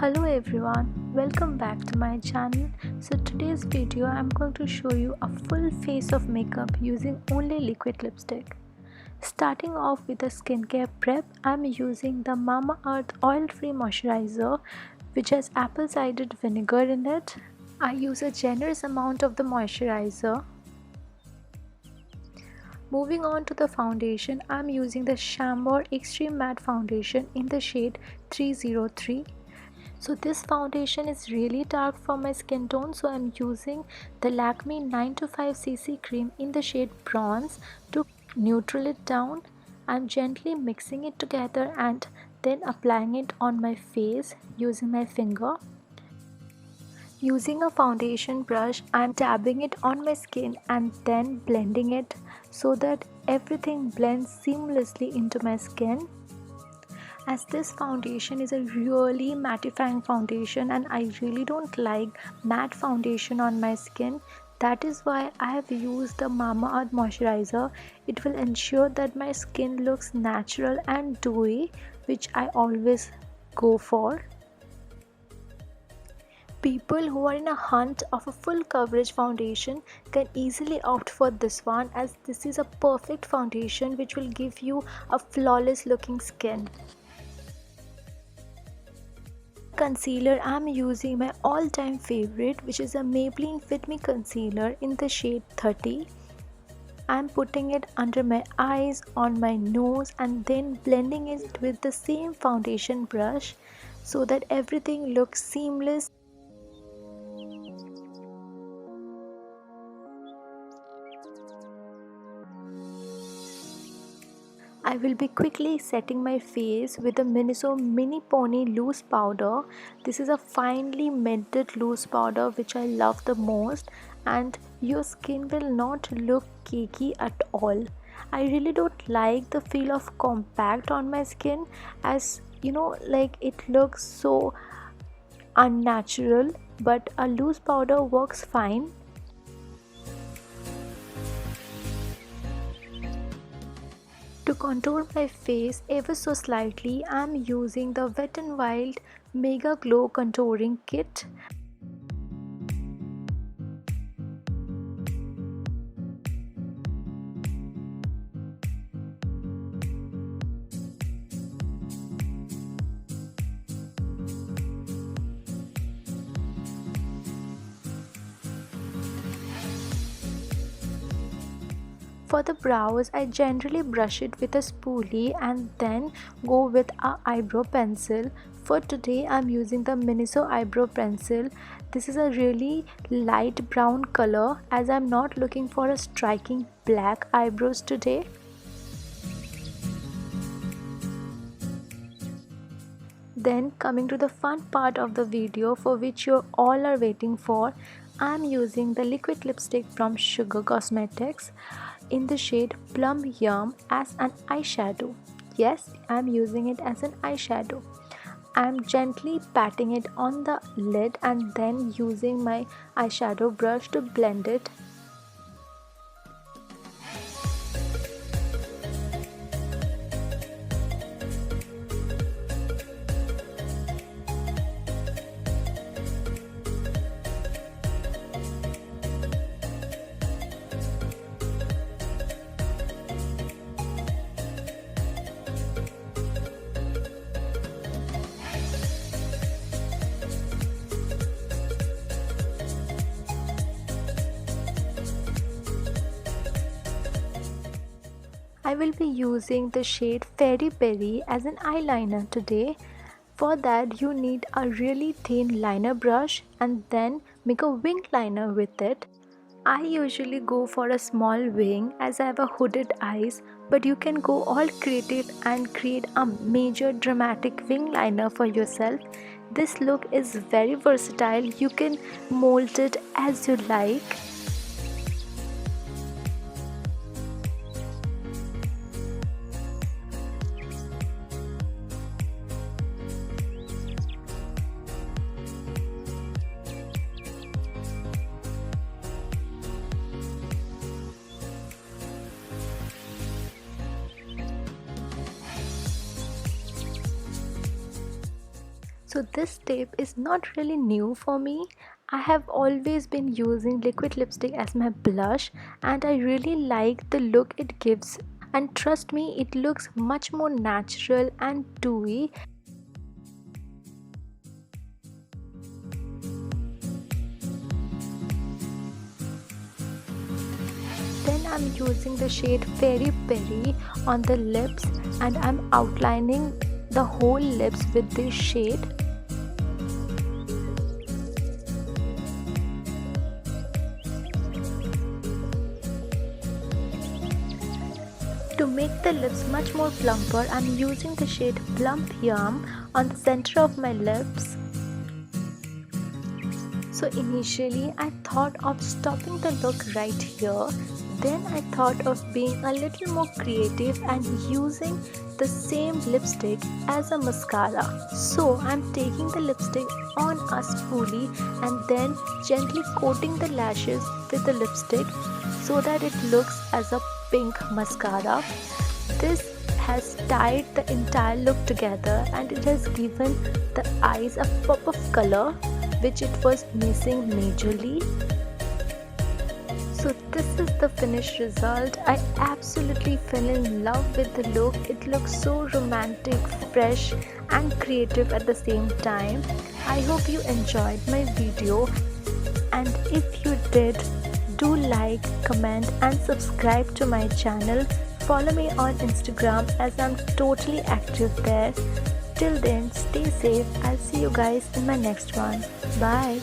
Hello everyone, welcome back to my channel. So today's video I'm going to show you a full face of makeup using only liquid lipstick. Starting off with a skincare prep, I'm using the Mamaearth oil-free moisturizer which has apple cider vinegar in it. I use a generous amount of the moisturizer. Moving on to the foundation, I'm using the Chambord Extreme Matte Foundation in the shade 303. So this foundation is really dark for my skin tone, so I'm using the Lakme 925cc cream in the shade bronze to neutral it down. I'm gently mixing it together and then applying it on my face using my finger. Using a foundation brush, I'm dabbing it on my skin and then blending it so that everything blends seamlessly into my skin. As this foundation is a really mattifying foundation and I really don't like matte foundation on my skin, that is why I have used the Mamaearth moisturizer. It will ensure that my skin looks natural and dewy, which I always go for. People who are in a hunt of a full coverage foundation can easily opt for this one, as this is a perfect foundation which will give you a flawless looking skin. Concealer, I'm using my all-time favorite, which is a Maybelline Fit Me concealer in the shade 30. I'm putting it under my eyes, on my nose, and then blending it with the same foundation brush so that everything looks seamless. I will be quickly setting my face with the Miniso Mini Pony Loose Powder. This is a finely melted loose powder which I love the most, and your skin will not look cakey at all. I really don't like the feel of compact on my skin, as you know, like it looks so unnatural, but a loose powder works fine. To contour my face ever so slightly, I am using the Wet n Wild Mega Glow Contouring Kit. For the brows, I generally brush it with a spoolie and then go with a eyebrow pencil. For today, I'm using the Miniso eyebrow pencil. This is a really light brown color, as I'm not looking for a striking black eyebrows today. Then coming to the fun part of the video, for which you all are waiting for, I'm using the liquid lipstick from Sugar Cosmetics in the shade Plum Yum as an eyeshadow. Yes, I'm using it as an eyeshadow. I'm gently patting it on the lid and then using my eyeshadow brush to blend it. I will be using the shade Fairy Berry as an eyeliner today. For that you need a really thin liner brush and then make a wing liner with it. I usually go for a small wing as I have a hooded eyes, but you can go all creative and create a major dramatic wing liner for yourself. This look is very versatile. You can mold it as you like. So this tip is not really new for me. I have always been using liquid lipstick as my blush and I really like the look it gives. And trust me, it looks much more natural and dewy. Then I'm using the shade Fairy Berry on the lips and I'm outlining the whole lips with this shade. To make the lips much more plumper, I'm using the shade Plump Yum on the center of my lips. So initially I thought of stopping the look right here. Then I thought of being a little more creative and using the same lipstick as a mascara. So I'm taking the lipstick on a spoolie and then gently coating the lashes with the lipstick so that it looks as a pink mascara. This has tied the entire look together and it has given the eyes a pop of color which it was missing majorly. So this is the finished result. I absolutely fell in love with the look. It looks so romantic, fresh and creative at the same time. I hope you enjoyed my video, and if you did, do like, comment and subscribe to my channel. Follow me on Instagram as I'm totally active there. Till then, stay safe. I'll see you guys in my next one. Bye.